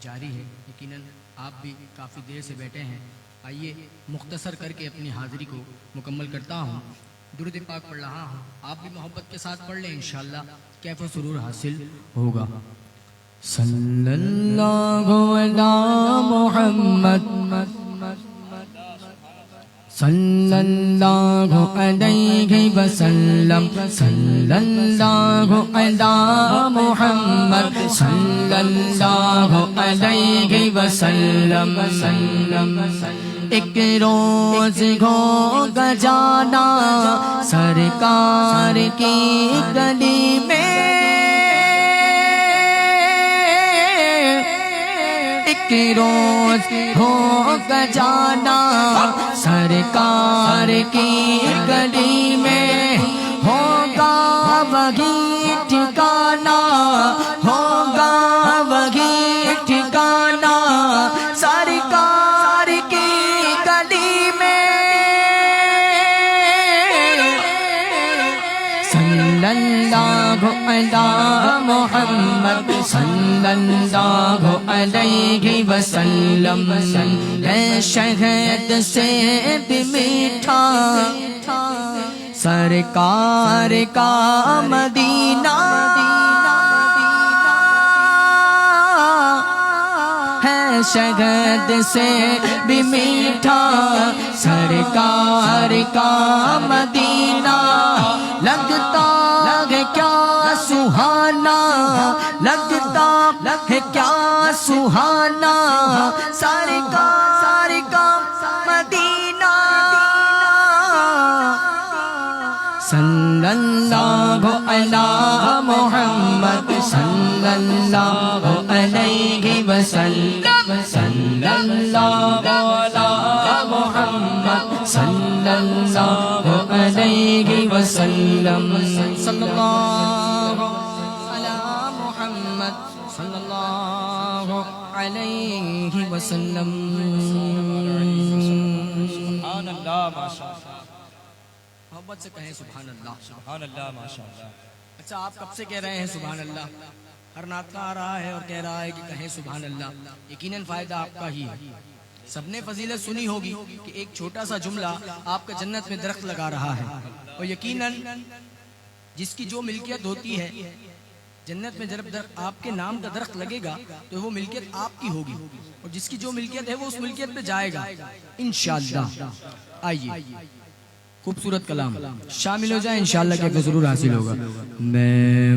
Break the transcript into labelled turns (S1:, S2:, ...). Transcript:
S1: جاری ہے. یقیناً آپ بھی کافی دیر سے بیٹھے ہیں. آئیے مختصر کر کے اپنی حاضری کو مکمل کرتا ہوں. درود پاک پڑھ رہا ہوں, آپ بھی محبت کے ساتھ پڑھ لیں, انشاءاللہ کیف و سرور حاصل ہوگا. صلی اللہ علی محمد صلی اللہ علیہ وسلم. صلی اللہ علی محمد صلی اللہ علیہ وسلم. ایک روز ہوگا جانا سرکار کی گلی میں, ایک روز ہوگا جانا سرکار کی گلی میں, ہوگا وہی ٹھکانا, ہوگا وہی ٹھکانا سرکار کی گلی میں. صلی اللہ علی محمد صلی اللہ علیہ وسلم. ہے شہد سے بھی میٹھا سرکار کا مدینہ, ہے شہد سے بھی میٹھا سرکار کا مدینہ. لگتا ہے کیا سہانا, لگتا ہے کیا سہانا سرکار کا مدینہ. صلی اللہ علی محمد صلی اللہ علیہ وسلم. صلی اللہ علی محمد صلی اللہ علیہ وسلم. صلی اللہ علی محمد صلی اللہ علیہ وسلم.
S2: سبحان اللہ ماشاءاللہ.
S1: محبت سے کہیں سبحان اللہ.
S2: سبحان اللہ ماشاءاللہ.
S1: اچھا, آپ کب سے کہہ رہے ہیں سبحان اللہ؟ ہر ناطقہ آ رہا ہے اور کہہ رہا ہے کہ کہیں سبحان اللہ. یقیناً فائدہ آپ کا ہی ہے. سب نے فضیلت سنی ہوگی کہ ایک چھوٹا سا جملہ آپ کا جنت میں درخت لگا رہا ہے, اور یقیناً جس کی جو ملکیت ہوتی ہے جنت میں جب آپ کے نام کا درخت لگے گا تو وہ ملکیت آپ کی ہوگی, اور جس کی جو ملکیت ہے وہ اس ملکیت پہ جائے گا انشاءاللہ. آئیے خوبصورت کلام شامل ہو جائیں, انشاءاللہ کہ ضرور حاصل ہوگا. میں